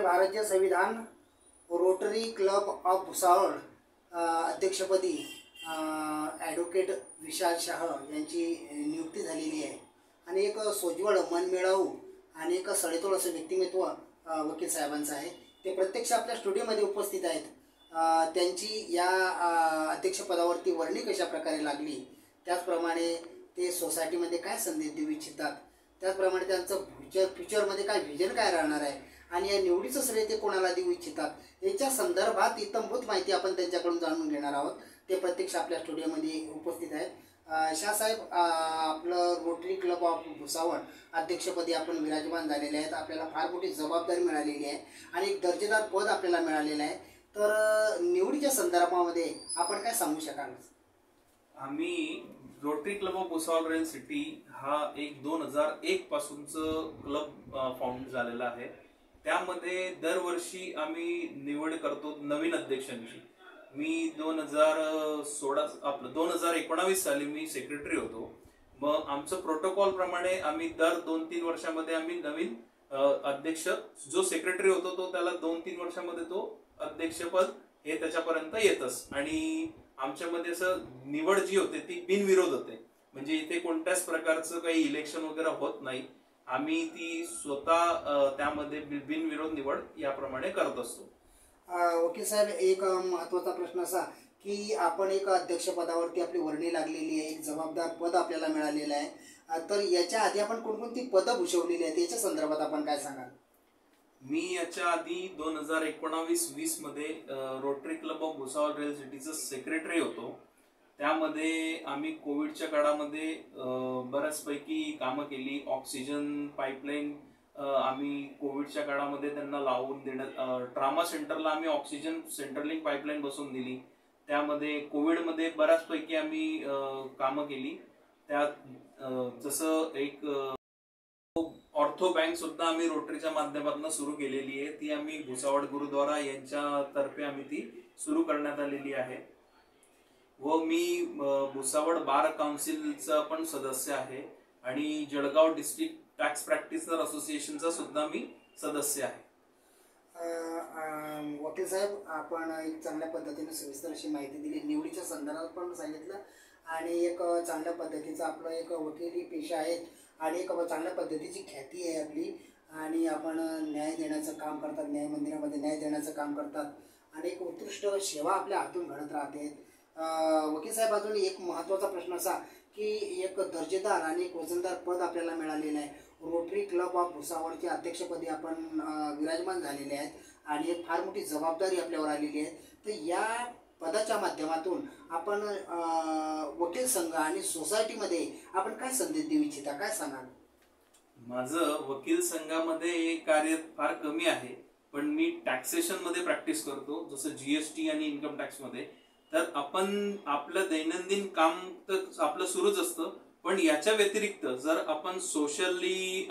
भारतीय संविधान rotary Club of Bhusawal अध्यक्षपदी ॲडव्होकेट विशाल शाह यांची नियुक्ती झालेली आहे आणि एक सोज्वळ मनमिळावू आणि एक सडेतोड असं व्यक्तिमत्व वकील साहेबांचं आहे। ते प्रत्यक्ष आपल्या स्टुडिओमध्ये उपस्थित आहेत। त्यांची या अध्यक्षपदावरती वर्णी कशा प्रकारे लागली, त्याचप्रमाणे ते सोसायटीमध्ये काय संदेश देऊ इच्छितात, त्याचप्रमाणे त्यांचं फ्युचरमध्ये काय व्हिजन काय राहणार आहे आणि या निवडीचं श्रेय ते कोणाला देऊ इच्छितात याच्या संदर्भात इत्थंभूत माहिती आपण त्यांच्याकडून जाणून घेणार आहोत। ते प्रत्यक्ष आपल्या स्टुडिओमध्ये उपस्थित आहेत। शाह साहेब, आपलं रोटरी क्लब ऑफ भुसावळ अध्यक्षपदी आपण विराजमान झालेले आहेत। आपल्याला फार मोठी जबाबदारी मिळालेली आहे आणि एक दर्जेदार पद आपल्याला मिळालेलं आहे। तर निवडीच्या संदर्भामध्ये आपण काय सांगू शकाल? आम्ही rotary Club of Bhusawal rail city हा एक 2001 पासूनचं क्लब फाउंड झालेला आहे। त्यामध्ये दरवर्षी आम्ही निवड करतो नवीन अध्यक्षांची। मी 2019 साली मी सेक्रेटरी होतो। मग आमचं प्रोटोकॉल प्रमाणे आम्ही दर 2-3 वर्षामध्ये आम्ही नवीन अध्यक्ष, जो सेक्रेटरी होतो तो त्याला 2-3 वर्षामध्ये तो अध्यक्षपद हे त्याच्यापर्यंत येतच। आणि आमच्यामध्ये असं निवड जी होते ती बिनविरोध होते, म्हणजे इथे कोणत्याच प्रकारचं काही इलेक्शन वगैरे होत नाही। आम्ही ती स्वतः त्यामध्ये बिनविरोध निवड याप्रमाणे करत असतो। वकील साहेब, एक महत्त्वाचा प्रश्न असा की आपण एक अध्यक्षपदावरती आपली वर्णी लागलेली आहे, एक जबाबदार पद आपल्याला मिळालेलं आहे। तर याच्या आधी आपण कोणकोणती पदं भूषवलेली आहेत याच्या संदर्भात आपण काय सांगाल? मी याच्या आधी 2019-20 मध्ये Rotary Club of Bhusawal rail सिटीचं सेक्रेटरी होतो। त्यामध्ये आम्ही कोविडच्या काळामध्ये बऱ्याचपैकी कामं केली। ऑक्सिजन पाईपलाईन आम्ही कोविडच्या काळामध्ये त्यांना लावून देण्यात, ट्रामा सेंटरला आम्ही ऑक्सिजन सेंट्रलिंग पाईपलाईन बसवून दिली। त्यामध्ये कोविडमध्ये बऱ्याचपैकी आम्ही कामं केली। त्यात जसं एक ऑर्थो बँक सुद्धा आम्ही रोटरीच्या माध्यमातून सुरू केलेली आहे। ती आम्ही भुसावळ गुरुद्वारा यांच्यातर्फे आम्ही ती सुरू करण्यात आलेली आहे। व मी भुसावळ बार काउन्सिलचा पण सदस्य आहे आणि जळगाव डिस्ट्रिक्ट टॅक्स प्रॅक्टिसनर असोसिएशनचा सुद्धा मी सदस्य आहे। वकील साहेब, आपण एक चांगल्या पद्धतीने सविस्तर अशी माहिती दिली, निवडीच्या संदर्भात पण सांगितलं आणि एक चांगल्या पद्धतीचा आपला एक वकिली पेशा आहे आणि एक चांगल्या पद्धतीची ख्याती आहे आपली आणि आपण न्याय देण्याचं काम करतात, न्याय मंदिरामध्ये न्याय देण्याचं काम करतात आणि एक उत्कृष्ट सेवा आपल्या हातून घडत राहते। वकील साहेब, अजून एक महत्त्वाचा प्रश्न असा की एक दर्जेदार आणि एक वजनदार पद आपल्याला मिळालेलं आहे। रोटरी क्लब ऑफ भुसावळच्या अध्यक्षपदी आपण विराजमान झालेले आहेत आणि एक फार मोठी जबाबदारी आपल्यावर आलेली आहे। तर या पदाच्या माध्यमातून आपण वकील संघ आणि सोसायटीमध्ये आपण काय संदेश देऊ इच्छिता, काय सांगाल? माझं वकील संघामध्ये कार्य फार कमी आहे, पण मी टॅक्सेशन मध्ये प्रॅक्टिस करतो, जसं GST आणि इन्कम टॅक्स मध्ये। तर आपण आपलं दैनंदिन काम तर आपलं सुरूच असतं, पण याच्या व्यतिरिक्त जर आपण सोशली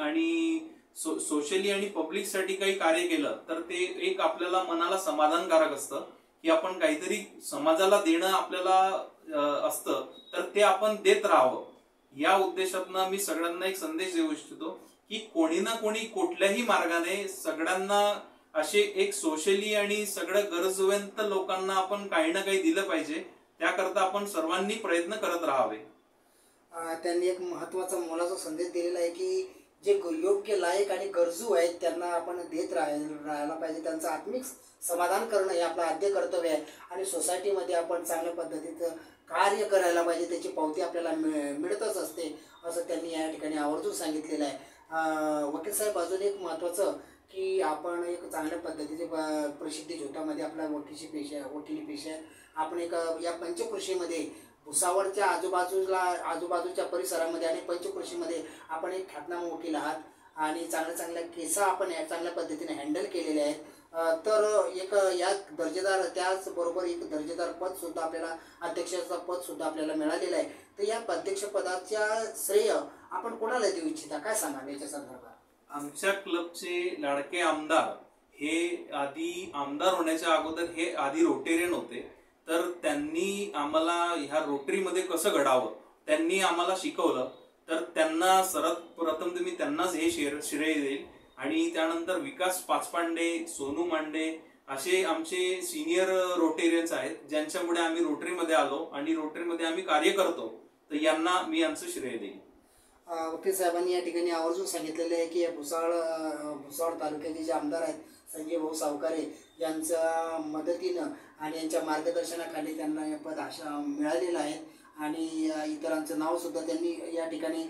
आणि पब्लिकसाठी काही कार्य केलं तर ते एक आपल्याला मनाला समाधानकारक असतं की आपण काहीतरी समाजाला देणं आपल्याला असतं, तर ते आपण देत राहावं। या उद्देशातनं मी सगळ्यांना एक संदेश देऊ इच्छितो की कोणी ना कोणी कुठल्याही मार्गाने सगळ्यांना असे एक सोशली आणि सगळ्या गरजवंत लोकांना आपण काही ना काही दिलं पाहिजे, त्याकरता आपण सर्वांनी प्रयत्न करत राहावे। त्यांनी एक महत्त्वाचा मोलाचा संदेश दिलेला आहे की जे योग्य, लायक आणि गरजू आहेत त्यांना आपण देत राहायला पाहिजे, त्यांचं आत्मिक समाधान करणं हे आपलं आद्य कर्तव्य आहे आणि सोसायटीमध्ये आपण चांगल्या पद्धतीचं कार्य करायला पाहिजे, त्याची पावती आपल्याला मिळतच असते असं त्यांनी या ठिकाणी आवर्जून सांगितलेलं आहे। वकील साहेब, अजून एक महत्त्वाचं की आपण एक चांगल्या पद्धतीचे प्रसिद्धी झोतामध्ये आपला वकिली पेशा आहे। आपण एक या पंचकृषीमध्ये भुसावळच्या आजूबाजूच्या परिसरामध्ये आणि पंचकृषीमध्ये आपण एक ख्यातनाम वकील आहात आणि चांगल्या केस आपण चांगल्या पद्धतीने हँडल केलेले आहेत। तर एक या दर्जेदार, त्याचबरोबर एक दर्जेदार पदसुद्धा आपल्याला, अध्यक्षाचं पदसुद्धा आपल्याला मिळालेलं आहे। तर या अध्यक्षपदाच्या श्रेय आपण कोणाला देऊ इच्छिता, काय सांगाल याच्या संदर्भात? आमच्या क्लबचे लाडके आमदार हे आधी आमदार होण्याच्या अगोदर हे आधी रोटेरियन होते, तर त्यांनी आम्हाला ह्या रोटरीमध्ये कसं घडावं त्यांनी आम्हाला शिकवलं। तर त्यांना सर्वात प्रथम तुम्ही त्यांनाच हे श्रेय देईल आणि त्यानंतर विकास पाचपांडे, सोनू मांडे असे आमचे सिनियर रोटेरियन्स आहेत, ज्यांच्यामुळे आम्ही रोटरीमध्ये आलो आणि रोटरीमध्ये आम्ही कार्य करतो. तर यांना मी आमचं श्रेय देईन. वकील साहेबांनी या ठिकाणी आवर्जून सांगितलेलं आहे की भुसावळ तालुक्याचे जे आमदार आहेत संजय भाऊ सावकारे यांच्या मदतीनं आणि यांच्या मार्गदर्शनाखाली त्यांना हे पद मिळालेलं आहे आणि इतरांचं नावसुद्धा त्यांनी या ठिकाणी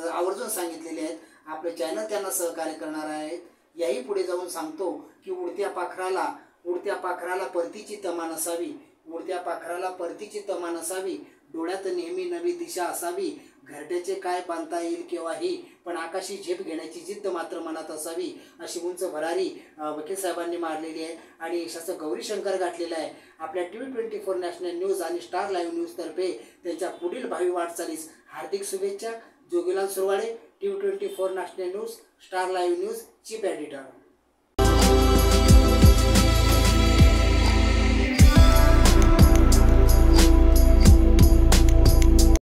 आवर्जून सांगितलेले आहेत. आपलं चॅनल त्यांना सहकार्य करणार आहेत. याही पुढे जाऊन सांगतो की उडत्या पाखराला परतीची तमा नसावी, उडत्या पाखराला परतीची तमा नसावी, डोळ्यात नेहमी नवी दिशा असावी, घरट्याचे काय बांधता येईल केव्हाही, पण आकाशी झेप घेण्याची जिद्द मात्र मनात असावी, अशी उंच भरारी वकील साहेबांनी मारलेली आहे आणि यशाचं गौरीशंकर गाठलेलं आहे. आपल्या TV24 नॅशनल न्यूज आणि स्टार लाईव्ह न्यूजतर्फे त्यांच्या पुढील भावी वाटचालीस हार्दिक शुभेच्छा. Jogilal Surwade, TV24 national news, star live news, chief editor.